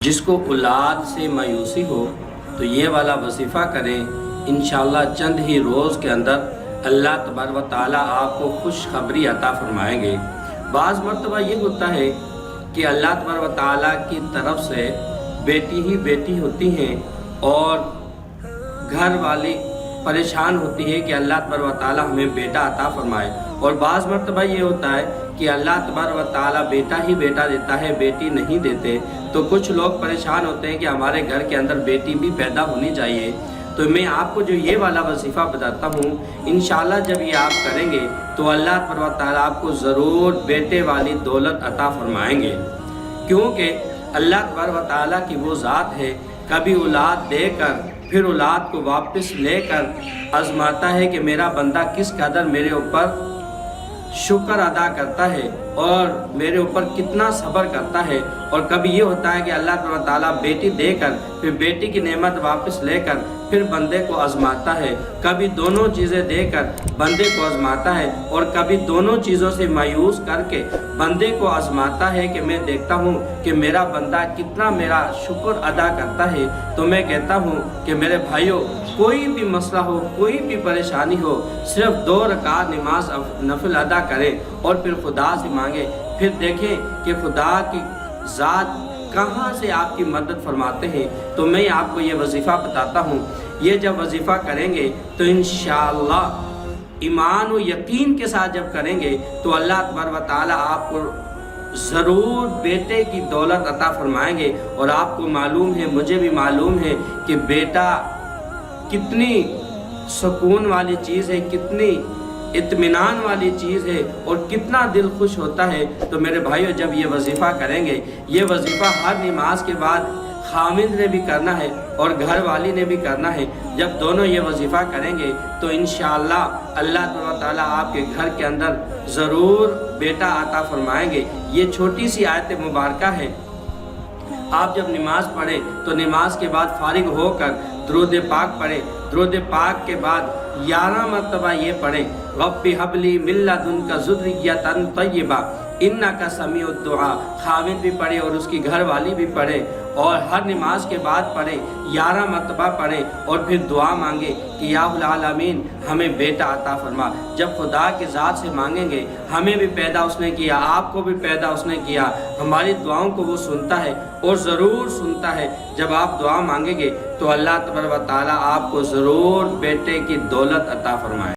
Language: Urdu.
جس کو اولاد سے مایوسی ہو تو یہ والا وظیفہ کریں، انشاءاللہ چند ہی روز کے اندر اللہ تبارک و تعالیٰ آپ کو خوشخبری عطا فرمائیں گے۔ بعض مرتبہ یہ ہوتا ہے کہ اللہ تبارک و تعالیٰ کی طرف سے بیٹی ہی بیٹی ہوتی ہیں اور گھر والی پریشان ہوتی ہے کہ اللہ تبارک و تعالیٰ ہمیں بیٹا عطا فرمائے، اور بعض مرتبہ یہ ہوتا ہے کہ اللہ تبارک و تعالیٰ بیٹا ہی بیٹا دیتا ہے، بیٹی نہیں دیتے، تو کچھ لوگ پریشان ہوتے ہیں کہ ہمارے گھر کے اندر بیٹی بھی پیدا ہونی چاہیے۔ تو میں آپ کو جو یہ والا وظیفہ بتاتا ہوں، انشاءاللہ جب یہ آپ کریں گے تو اللہ تبارک و تعالیٰ آپ کو ضرور بیٹے والی دولت عطا فرمائیں گے، کیونکہ اللہ تبارک و تعالیٰ کی وہ ذات ہے، کبھی اولاد دے کر پھر اولاد کو واپس لے کر آزماتا ہے کہ میرا بندہ کس قدر میرے اوپر شکر ادا کرتا ہے اور میرے اوپر کتنا صبر کرتا ہے۔ اور کبھی یہ ہوتا ہے کہ اللہ تبارک و تعالیٰ بیٹی دے کر پھر بیٹی کی نعمت واپس لے کر پھر بندے کو آزماتا ہے، کبھی دونوں چیزیں دے کر بندے کو آزماتا ہے، اور کبھی دونوں چیزوں سے مایوس کر کے بندے کو آزماتا ہے کہ میں دیکھتا ہوں کہ میرا بندہ کتنا میرا شکر ادا کرتا ہے۔ تو میں کہتا ہوں کہ میرے بھائیوں، کوئی بھی مسئلہ ہو، کوئی بھی پریشانی ہو، صرف 2 رکعت نماز نفل ادا کریں اور پھر خدا سے مانگیں، پھر دیکھیں کہ خدا کی ذات کہاں سے آپ کی مدد فرماتے ہیں۔ تو میں آپ کو یہ وظیفہ بتاتا ہوں، یہ جب وظیفہ کریں گے تو انشاءاللہ ایمان و یقین کے ساتھ جب کریں گے تو اللہ تبارک و تعالیٰ آپ کو ضرور بیٹے کی دولت عطا فرمائیں گے۔ اور آپ کو معلوم ہے، مجھے بھی معلوم ہے کہ بیٹا کتنی سکون والی چیز ہے، کتنی اطمینان والی چیز ہے اور کتنا دل خوش ہوتا ہے۔ تو میرے بھائیوں، جب یہ وظیفہ کریں گے، یہ وظیفہ ہر نماز کے بعد خامند نے بھی کرنا ہے اور گھر والی نے بھی کرنا ہے۔ جب دونوں یہ وظیفہ کریں گے تو انشاءاللہ اللہ تعالیٰ آپ کے گھر کے اندر ضرور بیٹا عطا فرمائیں گے۔ یہ چھوٹی سی آیت مبارکہ ہے، آپ جب نماز پڑھیں تو نماز کے بعد فارغ ہو کر درود پاک پڑھیں، درود پاک کے بعد 11 مرتبہ یہ پڑھیں، رب هب لی من لدنک ذریۃ طیبہ انک سمیع الدعاء۔ خاوند بھی پڑھے اور اس کی گھر والی بھی پڑھے، اور ہر نماز کے بعد پڑھیں، 11 مرتبہ پڑھیں، اور پھر دعا مانگیں کہ یا العالمین ہمیں بیٹا عطا فرما۔ جب خدا کی ذات سے مانگیں گے، ہمیں بھی پیدا اس نے کیا، آپ کو بھی پیدا اس نے کیا، ہماری دعاؤں کو وہ سنتا ہے اور ضرور سنتا ہے۔ جب آپ دعا مانگیں گے تو اللہ تبارک و تعالیٰ آپ کو ضرور بیٹے کی دولت عطا فرمائے۔